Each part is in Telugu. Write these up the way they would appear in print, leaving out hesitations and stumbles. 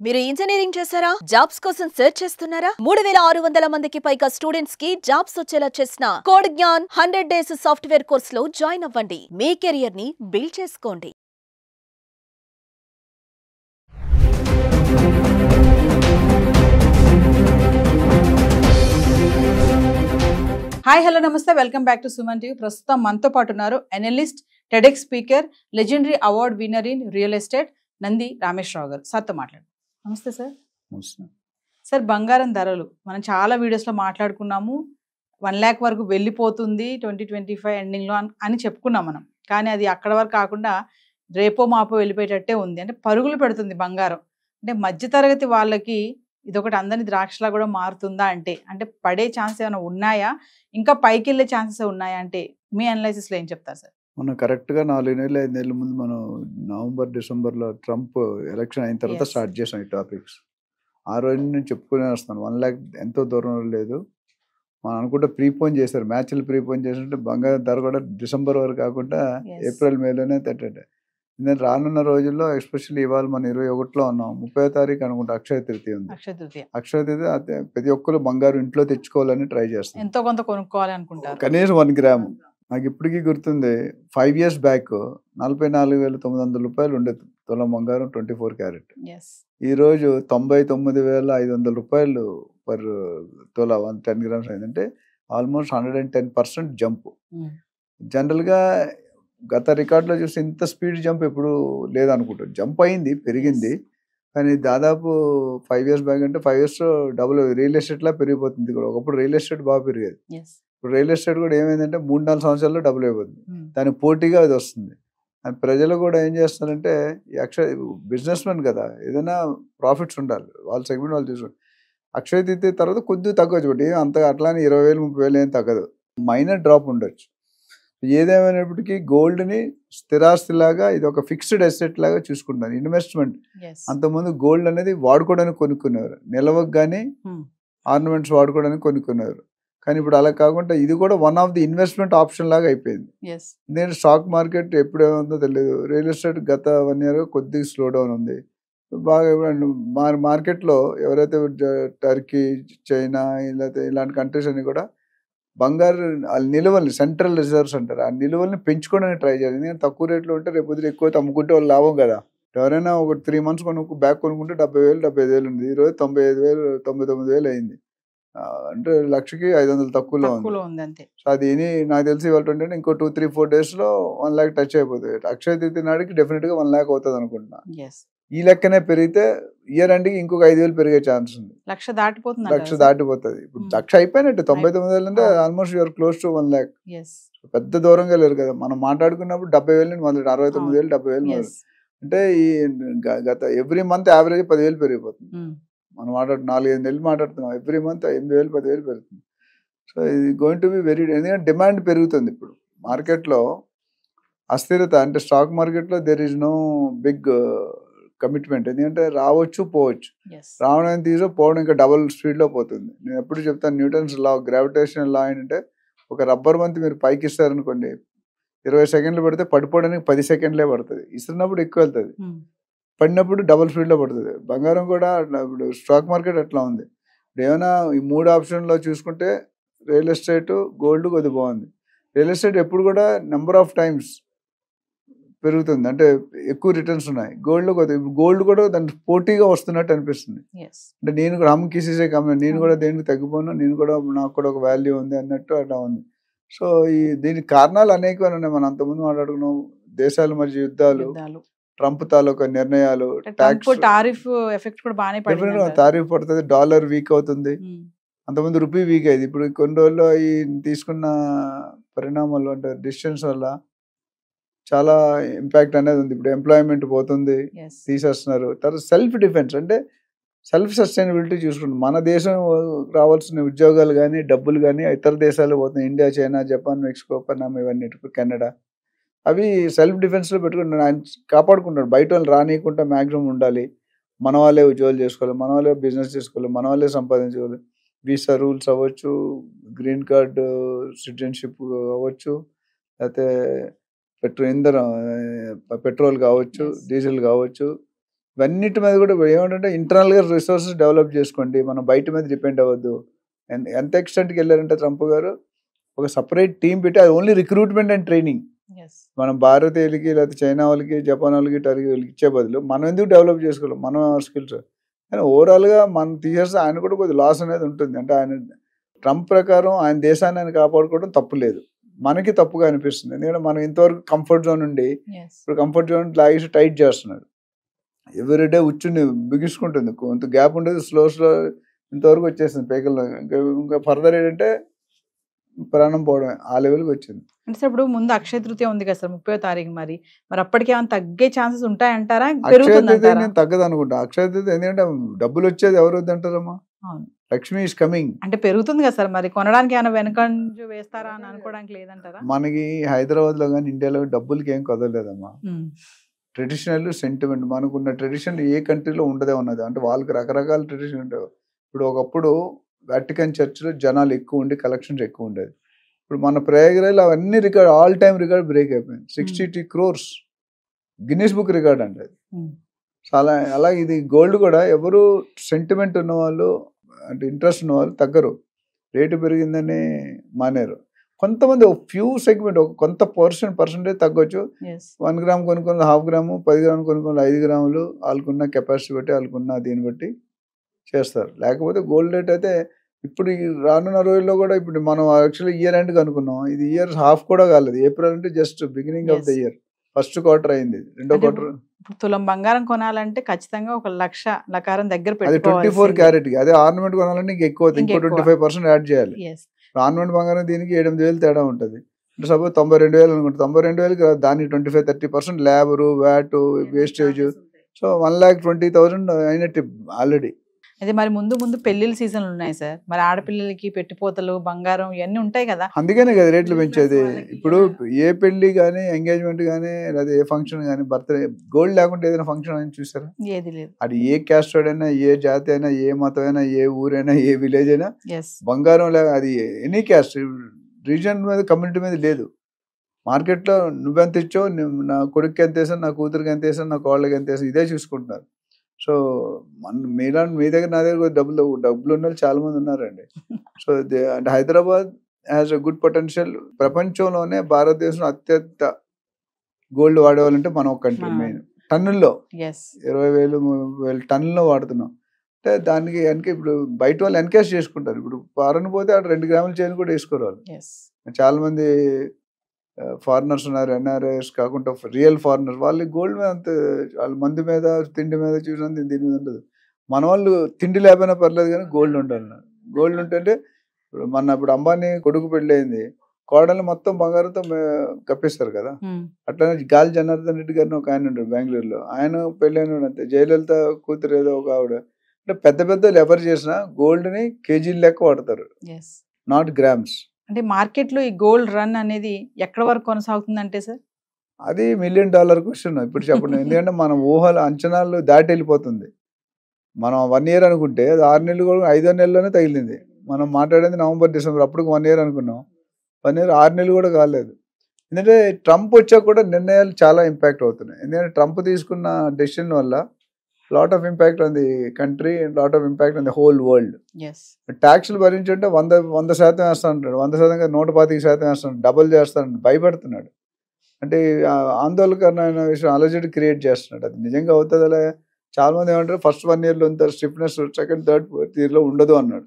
మీరు ఇంజనీరింగ్ చేశారా? జాబ్స్ కోసం సెర్చ్ చేస్తున్నారా? 3600 మందికి పైగా స్టూడెంట్స్ కి జాబ్స్ వచ్చేలా చేసిన కోడ్ జ్ఞాన్ 100 డేస్ సాఫ్ట్వేర్ కోర్సులో జాయిన్ అవ్వండి. మీ కెరియర్ ని బిల్డ్ చేసుకోండి. హాయ్ హలో నమస్తే welcome back to Suman TV. ప్రస్తుతం మనతో పాటు ఉన్నారు analyst, TEDx speaker, legendary award winner in real estate Nandi Rameshwar Rao గారు. సార్తో మాట్లాడు. నమస్తే సార్. సార్, బంగారం ధరలు మనం చాలా వీడియోస్లో మాట్లాడుకున్నాము. 1 lakh వరకు వెళ్ళిపోతుంది 2025 ఎండింగ్లో అని చెప్పుకున్నాం మనం. కానీ అది అక్కడ వరకు కాకుండా రేపో మాపో వెళ్ళిపోయేటట్టే ఉంది. అంటే పరుగులు పెడుతుంది బంగారం. అంటే మధ్యతరగతి వాళ్ళకి ఇదొకటి అందరిని ద్రాక్షలా కూడా మారుతుందా అంటే పడే ఛాన్స్ ఏమైనా ఉన్నాయా, ఇంకా పైకి వెళ్ళే ఛాన్సెస్ ఉన్నాయా అంటే మీ అనాలిసిస్లో ఏం చెప్తారు సార్? మనం కరెక్ట్గా 4 నెలలు 5 నెలల ముందు మనం నవంబర్ డిసెంబర్లో ట్రంప్ ఎలక్షన్ అయిన తర్వాత స్టార్ట్ చేసాం ఈ టాపిక్స్. ఆ రోజు నేను చెప్పుకునే వస్తాను 1 lakh ఎంతో దూరం లేదు. మనం అనుకుంటే ప్రీపోన్ చేశారు, మ్యాచ్లు ప్రీపోన్ చేస్తుంటే బంగారం ధర కూడా డిసెంబర్ వరకు కాకుండా ఏప్రిల్ మేలోనే తట్టండి. నేను రానున్న రోజుల్లో ఎస్పెషల్లీ ఇవాళ మనం 21లో ఉన్నాం, 30వ తారీఖు అనుకుంటా అక్షయ తృతీయ ఉంది. అక్షయ తృతీయ ప్రతి ఒక్కరు బంగారు ఇంట్లో తెచ్చుకోవాలని ట్రై చేస్తాం, ఎంతో కొంత కొనుక్కోవాలి అనుకుంటారు. కనీసం 1 గ్రాము. నాకు ఇప్పటికీ గుర్తుంది 5 years బ్యాక్ 44,900 రూపాయలు ఉండేది తులం బంగారం 24 క్యారెట్. ఈరోజు 99,500 రూపాయలు పర్ తులా 10 grams అయిందంటే ఆల్మోస్ట్ 110% జంప్. జనరల్గా గత రికార్డులో చూసి ఇంత స్పీడ్ జంప్ ఎప్పుడు లేదనుకుంటారు. జంప్ అయింది, పెరిగింది, కానీ దాదాపు 5 years బ్యాక్ అంటే 5 years డబుల్ రియల్ ఎస్టేట్లా పెరిగిపోతుంది కూడా. ఒకప్పుడు రియల్ ఎస్టేట్ బాగా పెరిగేది, ఇప్పుడు రియల్ ఎస్టేట్ కూడా ఏమైందంటే 3-4 సంవత్సరాల్లో డబుల్ అయిపోతుంది. దానికి పోటీగా అది వస్తుంది. అండ్ ప్రజలు కూడా ఏం చేస్తారంటే అక్షయ బిజినెస్ మెన్ కదా, ఏదైనా ప్రాఫిట్స్ ఉండాలి, వాళ్ళ సెగ్మెంట్ వాళ్ళు చూసుకోండి. అక్షయ తృతీయ తర్వాత కొద్దిగా తగ్గవచ్చు, బట్ ఏం అంత అట్లానే 20,000-30,000 ఏం తగ్గదు, మైనర్ డ్రాప్ ఉండొచ్చు. ఏదేమైనప్పటికీ గోల్డ్ని స్థిరాస్తిలాగా ఇది ఒక ఫిక్స్డ్ అసెట్ లాగా చూసుకుంటాను, ఇన్వెస్ట్మెంట్. అంతకుముందు గోల్డ్ అనేది వాడుకోవడానికి కొనుక్కునేవారు, నిలవకు కానీ ఆర్నమెంట్స్ వాడుకోవడానికి కొనుక్కునేవారు. కానీ ఇప్పుడు అలా కాకుండా ఇది కూడా one of the investment option లాగా అయిపోయింది. నేను స్టాక్ మార్కెట్ ఎప్పుడేముందో తెలియదు, రియల్ ఎస్టేట్ గత 1 year కొద్దిగా స్లో డౌన్ ఉంది బాగా. మార్కెట్లో ఎవరైతే టర్కీ, చైనా ఇలాంటి కంట్రీస్ అన్ని కూడా బంగారు నిల్వల్ని, సెంట్రల్ రిజర్వ్స్ అంటారు, ఆ నిల్వల్ని పెంచుకోవడానికి ట్రై చేయాలి. ఎందుకంటే తక్కువ రేట్లో ఉంటే రేపు ఎక్కువ అమ్ముకుంటే వాళ్ళు లాభం కదా. ఎవరైనా ఒక 3 months బ్యాక్ కొనుక్కుంటే 70,000, 75,000 ఉంది, ఈరోజు 95,000, 99,000 అయింది. అంటే 1,00,000కి 500 తక్కువలో ఉంది. సో అది నాకు తెలిసి ఇవాళ ఏంటంటే ఇంకో 2-3-4 daysలో 1 lakh టచ్ అయిపోతుంది. అక్షయ తృతీయ నాటికి డెఫినెట్గా 1 lakh అవుతుంది అనుకుంటున్నా. ఈ లెక్కనే పెరిగితే ఇయర్ ఎండ్కి ఇంకొక 5,000 పెరిగే ఛాన్స్ ఉంది. 1,00,000 దాటిపోతుంది. 1,00,000 దాటిపోతుంది. ఇప్పుడు 1,00,000 అయిపోయినట్టు, 99,000 అంటే almost you're close to 1 lakh. పెద్ద దూరంగా లేరు కదా. మనం మాట్లాడుకున్నప్పుడు 70,000 మొదలు 69,000, 70,000 మొదలు. అంటే ఈ గత ఎవ్రీ మంత్ యావరేజ్ 10,000 పెరిగిపోతుంది. మనం 4-5 నెలలు మాట్లాడుతున్నాం, ఎవ్రీ మంత్ 8,000, 10,000 పెరుగుతుంది. సో ఇది గోయింగ్ టు బి వెరీ, ఎందుకంటే డిమాండ్ పెరుగుతుంది. ఇప్పుడు మార్కెట్లో అస్థిరత, అంటే స్టాక్ మార్కెట్లో there is no big commitment. ఎందుకంటే రావచ్చు పోవచ్చు, రావడం పోవడం ఇంకా డబుల్ స్పీడ్లో పోతుంది. నేను ఎప్పుడు చెప్తాను, న్యూటన్స్ లా, గ్రావిటేషనల్ లా ఏంటంటే ఒక రబ్బర్ బంతి మీరు పైకి ఇస్తారనుకోండి, 20 seconds పడితే పడిపోవడానికి 10 seconds పడుతుంది. ఇస్తున్నప్పుడు ఎక్కువ వెళ్తుంది, పడినప్పుడు డబుల్ స్పీడ్లో పడుతుంది. బంగారం కూడా ఇప్పుడు స్టాక్ మార్కెట్ అట్లా ఉంది. ఇప్పుడు ఏమైనా ఈ 3 ఆప్షన్లో చూసుకుంటే రియల్ ఎస్టేట్, గోల్డ్ కొద్దిగా బాగుంది. రియల్ ఎస్టేట్ ఎప్పుడు కూడా నెంబర్ ఆఫ్ టైమ్స్ పెరుగుతుంది, అంటే ఎక్కువ రిటర్న్స్ ఉన్నాయి. గోల్డ్ కూడా దానికి పోటీగా వస్తున్నట్టు అనిపిస్తుంది. అంటే నేను కూడా హమ్ కిసీసే కమ్మి, నేను కూడా దేనికి తగ్గిపోను, నేను కూడా నాకు కూడా ఒక వాల్యూ ఉంది అన్నట్టు అట్లా ఉంది. సో దీనికి కారణాలు అనేకమైన ఉన్నాయి. మనం అంతకుముందు మాట్లాడుకున్నాం, దేశాల మధ్య యుద్ధాలు, ట్రంప్ తాలూకా నిర్ణయాలు, టారిఫ్ ఎఫెక్ట్ కూడా బాగానే పడుతుంది. టారిఫ్ పడుతుంది, డాలర్ వీక్ అవుతుంది. అంతకుముందు రూపీ వీక్ అయింది. ఇప్పుడు కొన్ని రోజుల్లో ఈ తీసుకున్న పరిణామాలు అంటే డిస్టెన్స్ వల్ల చాలా ఇంపాక్ట్ అనేది ఉంది. ఇప్పుడు ఎంప్లాయ్మెంట్ పోతుంది, తీసేస్తున్నారు. తర్వాత సెల్ఫ్ డిఫెన్స్, అంటే సెల్ఫ్ సస్టైనబిలిటీ చూసుకుంటాం. మన దేశం రావాల్సిన ఉద్యోగాలు కానీ డబ్బులు కానీ ఇతర దేశాలు పోతున్నాయి, India, China, Japan, Mexico, Panama, ఇవన్నీ, కెనడా, అవి సెల్ఫ్ డిఫెన్స్లో పెట్టుకుంటున్నాడు. ఆయన కాపాడుకుంటాడు, బయట వాళ్ళు రానియకుండా మ్యాక్సిమం ఉండాలి. మన వాళ్ళే ఉద్యోగాలు చేసుకోవాలి, మన వాళ్ళే బిజినెస్ చేసుకోవాలి, మన వాళ్ళే సంపాదించుకోవాలి. వీసా రూల్స్ అవ్వచ్చు, గ్రీన్ కార్డ్ సిటిజన్షిప్ అవ్వచ్చు, లేకపోతే ఇంధనం, పెట్రోల్ కావచ్చు, డీజిల్ కావచ్చు, ఇవన్నిటి మీద కూడా ఏమంటే ఇంటర్నల్గా రిసోర్సెస్ డెవలప్ చేసుకోండి, మనం బయట మీద డిపెండ్ అవ్వద్దు. ఎంత ఎక్స్టెంట్కి వెళ్ళారంటే ట్రంప్ గారు ఒక సపరేట్ టీం పెట్టి అది ఓన్లీ రిక్రూట్మెంట్ అండ్ ట్రైనింగ్. మనం భారతీయులకి లేకపోతే చైనా వాళ్ళకి జపాన్ వాళ్ళకి టర్కీ వాళ్ళకి ఇచ్చే బదులు మనం ఎందుకు డెవలప్ చేసుకోవాలి మన స్కిల్స్. కానీ ఓవరాల్గా మనం తీసేస్తే ఆయన కూడా కొద్దిగా లాస్ అనేది ఉంటుంది. అంటే ఆయన ట్రంప్ ప్రకారం ఆయన దేశాన్ని ఆయన కాపాడుకోవడం తప్పు లేదు, మనకి తప్పుగా అనిపిస్తుంది. ఎందుకంటే మనం ఇంతవరకు కంఫర్ట్ జోన్ ఉండి ఇప్పుడు కంఫర్ట్ జోన్ లాగేసి టైట్ చేస్తున్నారు. ఎవ్రీడే ఉచ్చుని బిగించుకుంటుంది, కొంత గ్యాప్ ఉండేది, స్లో ఇంతవరకు వచ్చేసింది పైకల్లో. ఇంకా ఫర్దర్ ఏంటంటే ప్రాణం పోవడమే ఆ లెవెల్కి వచ్చింది. అంటే సార్ ఇప్పుడు ముందు అక్షయ తృతీయ ఉంది కదా సార్ 30వ తారీఖు, మరి అప్పటికి ఏమైనా తగ్గే ఛాన్సెస్ ఉంటాయంటారా? అక్షయ తృతీయ నేను తగ్గదు అనుకుంటా. అక్షయ తృతీయ ఎందుకంటే డబ్బులు వచ్చేది ఎవరు వద్దంటారమ్మా, లక్ష్మి ఈస్ కమింగ్. అంటే పెరుగుతుంది కదా సార్, మరి కొనడానికి ఏమైనా వెనకంజు వేస్తారా అని అనుకోవడానికి లేదంటారా? మనకి హైదరాబాద్ లో కానీ ఇండియాలో డబ్బులకి ఏం కుదరలేదమ్మా. ట్రెడిషనల్ సెంటిమెంట్ మనకున్న ట్రెడిషన్ ఏ కంట్రీలో ఉండదే ఉన్నది. అంటే వాళ్ళకి రకరకాల ట్రెడిషన్ ఉంటాయి. ఇప్పుడు ఒకప్పుడు వాటికన్ చర్చ్లో జనాలు ఎక్కువ ఉండి కలెక్షన్స్ ఎక్కువ ఉండేది. ఇప్పుడు మన ప్రయాగరాజ్లో అవన్నీ record all time record break అయిపోయింది. 62 crores గిన్నీస్ బుక్ రికార్డ్ అంటే అది. సో అలా ఇది గోల్డ్ కూడా ఎవరు సెంటిమెంట్ ఉన్నవాళ్ళు అంటే ఇంట్రెస్ట్ ఉన్నవాళ్ళు తగ్గరు, రేటు పెరిగిందని మానేరు. కొంతమంది ఒక ఫ్యూ సెగ్మెంట్ ఒక కొంత పర్సెంటేజ్ తగ్గొచ్చు. 1 గ్రామ్ కొనుక్కొని 1/2 గ్రాము, 10 గ్రాములు కొనుక్కొని 5 గ్రాములు వాళ్ళకున్న కెపాసిటీ బట్టి వాళ్ళకున్న దీన్ని బట్టి చేస్తారు. లేకపోతే గోల్డ్ రేట్ అయితే ఇప్పుడు రానున్న రోజుల్లో కూడా ఇప్పుడు మనం యాక్చువల్లీ ఇయర్ ఎండ్కి అనుకున్నాం, ఇది ఇయర్ హాఫ్ కూడా కాలేదు. ఏప్రిల్ అంటే just beginning of the year, first quarter అయింది, రెండో క్వార్టర్. తులం బంగారం కొనాలంటే ఖచ్చితంగా 1,00,000 లకారం దగ్గర అది 24 క్యారెట్ కి. అదే ఆర్నమెంట్ కొనాలంటే ఇంక ఎక్కువ, ఇంకో 25% యాడ్ చేయాలి. ఆర్నమెంట్ బంగారం దీనికి 7,000 తేడా ఉంటుంది. అంటే సపోజ్ 92,000 అనుకుంటే 92,000కి దానికి 25-30% లేబరు, వ్యాట్, వేస్టేజ్. సో 1,20,000 అయినట్టు ఆల్రెడీ. అదే మరి ముందు పెళ్లిళ్ళ సీజన్లు ఉన్నాయి సార్, మరి ఆడపిల్లలకి పెట్టిపోతలు బంగారం ఇవన్నీ ఉంటాయి కదా, అందుకనే కదా రేట్లు పెంచేది. ఇప్పుడు ఏ పెళ్లి కానీ ఎంగేజ్మెంట్ కానీ లేదా ఏ ఫంక్షన్ కానీ బర్త్డే గోల్డ్ లేకుండా ఏదైనా ఫంక్షన్ అని చూసారా? ఏది లేదు. అది ఏ క్యాస్ట్ అయినా, ఏ జాతి అయినా, ఏ మతం అయినా, ఏ ఊరైనా, ఏ విలేజ్ అయినా బంగారం లేక అది ఎనీ క్యాస్ట్ రీజన్ మీద కమ్యూనిటీ మీద లేదు. మార్కెట్లో నువ్వెంత ఇచ్చావు, నా కొడుకు ఎంత వేసాను, నా కూతురికి ఎంత వేసాను, నా కోళ్ళకి ఎంత వేసాను, ఇదే చూసుకుంటున్నారు. సో మీ దగ్గర నా దగ్గర డబ్బులు ఉన్న వాళ్ళు చాలా మంది ఉన్నారండి. సో అంటే Hyderabad has a good potential. ప్రపంచంలోనే భారతదేశం అత్యంత గోల్డ్ వాడేవాళ్ళంటే మనం ఒక కంట్రీ. మెయిన్ టన్నుల్లో 20,000 టన్నుల్లో వాడుతున్నాం. అంటే దానికి వెనక ఇప్పుడు బయట వాళ్ళు ఎన్కేజ్ చేసుకుంటారు. ఇప్పుడు ఫారెన్ పోతే అక్కడ 2 గ్రాముల చైన్ కూడా వేసుకోరు వాళ్ళు. చాలా మంది ఫారినర్స్ ఉన్నారు, ఎన్ఆర్ఐస్ కాకుండా రియల్ ఫారినర్స్. వాళ్ళు గోల్డ్ మీద అంత వాళ్ళ మందు మీద తిండి మీద చూసినంత దీని మీద ఉండదు. మన వాళ్ళు తిండి లేకపోయినా పర్లేదు కానీ గోల్డ్ ఉండాలి. గోల్డ్ ఉంటే ఇప్పుడు అంబానీ కొడుకు పెళ్ళయింది, కోడలు మొత్తం బంగారంతో కప్పేస్తారు కదా. అట్లానే గాలి జనార్దన్ రెడ్డి గారిని ఒక ఆయన ఉంటాడు బెంగళూరులో, ఆయన పెళ్ళైన అంతే. జయలలిత కూతురు ఏదో ఒక ఆవిడ. అంటే పెద్దలు ఎవరు చేసినా గోల్డ్ని కేజీలు లెక్క వాడతారు, నాట్ గ్రామ్స్. అంటే మార్కెట్లో ఈ గోల్డ్ రన్ అనేది ఎక్కడి వరకు కొనసాగుతుంది అంటే సార్? అది $1 million క్వశ్చన్ ఇప్పుడు చెప్పండి. ఎందుకంటే మన ఊహల అంచనాలు దాటి వెళ్ళిపోతుంది. మనం 1 year అనుకుంటే అది 6 నెలలు కూడా 5వ నెలలోనే తగిలింది. మనం మాట్లాడేది నవంబర్ డిసెంబర్, అప్పుడు 1 year అనుకున్నాం. 1 year 6 నెలలు కూడా కాలేదు. ఎందుకంటే ట్రంప్ వచ్చాక కూడా నిర్ణయాలు చాలా ఇంపాక్ట్ అవుతున్నాయి. ఎందుకంటే ట్రంప్ తీసుకున్న డెసిషన్ వల్ల lot of impact on the country and lot of impact on the whole world. ట్యాక్స్లు భరించుంటే 100% వేస్తానంటాడు, 100% 125% వేస్తాడు, డబుల్ చేస్తాడు, భయపడుతున్నాడు. అంటే ఆందోళనకరమైన విషయం అలజడి క్రియేట్ చేస్తున్నాడు. అది నిజంగా అవుతుంది అలా. చాలా మంది ఏమంటారు ఫస్ట్ 1 yearలో ఇంత స్టిఫ్నెస్, సెకండ్ థర్డ్ ఫోర్త్ ఇయర్లో ఉండదు అన్నాడు.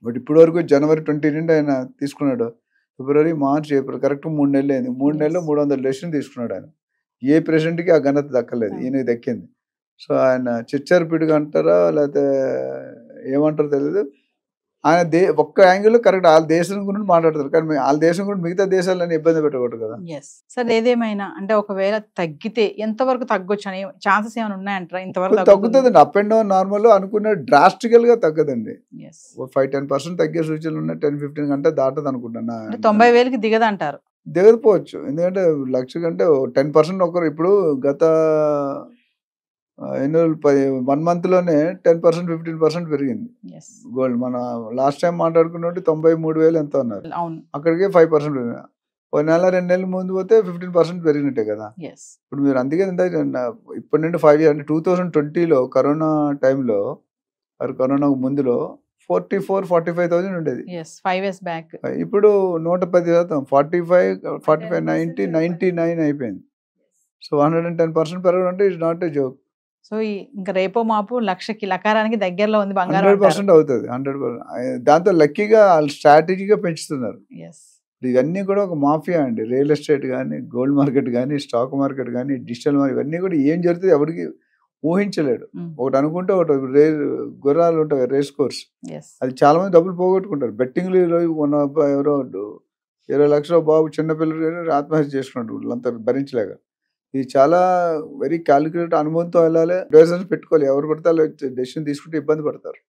బట్ ఇప్పటి వరకు January 20 నుండి ఆయన తీసుకున్నాడు. February, March, April కరెక్ట్ 3 నెలలు అయింది. 3 నెలల్లో 300 డెసిషన్ తీసుకున్నాడు ఆయన. ఏ ప్రెసిడెంట్కి ఆ ఘనత దక్కలేదు, ఈయనకి దక్కింది. సో ఆయన చిచ్చరపిడిగా అంటారా లేకపోతే ఏమంటారో తెలియదు. ఆయన ఒక్క యాంగిల్లో కరెక్ట్ వాళ్ళ దేశం గురించి మాట్లాడతారు, కానీ వాళ్ళ దేశం గురించి మిగతా దేశాలని ఇబ్బంది పెట్టకూడదు కదా. సార్ ఏదేమైనా అంటే ఒకవేళ తగ్గితే ఎంతవరకు తగ్గొచ్చు అనే ఛాన్సెస్ ఏమైనా ఉన్నాయంటారా? ఇంతవరకు తగ్గుతుందండి. అప్ అండ్ డౌన్ నార్మల్ అనుకున్న డ్రాస్టికల్ గా తగ్గదండి. 5-10% తగ్గే సూచనలు ఉన్నాయి. 10-15 కంటే దాటదు అనుకుంటున్నా. 90,000కి దిగదంటారు? దిగకపోవచ్చు. ఎందుకంటే 1,00,000 కంటే 10% ఒకరు ఇప్పుడు గత 1 month లోనే 10%-15% పెరిగింది గోల్డ్. మన లాస్ట్ టైం మాట్లాడుకున్నట్టు 93,000 ఎంత ఉన్నారు, అక్కడికి 5% పెరిగింది. ఒక నెల 2 నెలల ముందు పోతే 15% పెరిగినట్టే కదా. ఎస్ ఇప్పుడు మీరు అందుకే ఇప్పటి నుండి 5 ఇయర్స్ అంటే 2020లో కరోనా టైంలో కరోనా ముందులో 44-45,000 ఉండేది. As 5 years back. ఇప్పుడు 110%, 45 90 99 అయిపోయింది. సో 110% పెరగడం అంటే it's not a joke. So ఇంకా రేపో మాపు లక్షకి లకారానికి దగ్గరలో ఉంది బంగారం 100% అవుతుంది. 100%. దాంతో లక్కీగా వాళ్ళు స్ట్రాటజీగా పెంచుతున్నారు. ఇవన్నీ కూడా ఒక మాఫియా అండి. రియల్ ఎస్టేట్ కానీ, గోల్డ్ మార్కెట్ కానీ, స్టాక్ మార్కెట్ కానీ, డిజిటల్ మార్కెట్, ఇవన్నీ కూడా ఏం జరుగుతుంది ఎవరికి ఊహించలేడు. ఒకటి అనుకుంటే ఒకటి గుర్రాలు ఉంటాయి రేస్ కోర్స్, అది చాలా మంది డబ్బులు పోగొట్టుకుంటారు బెట్టింగ్లు. ఎవరో 20 లక్షల బాబు చిన్నపిల్లలు ఆత్మహత్య చేసుకున్నాడు వాళ్ళంతా భరించలేక. ఇది చాలా వెరీ క్యాలిక్యులేట్ అనుభవంతో వెళ్ళాలి, డెసిషన్స్ పెట్టుకోవాలి. ఎవరు పడతారో డెసిషన్ తీసుకుంటే ఇబ్బంది పడతారు.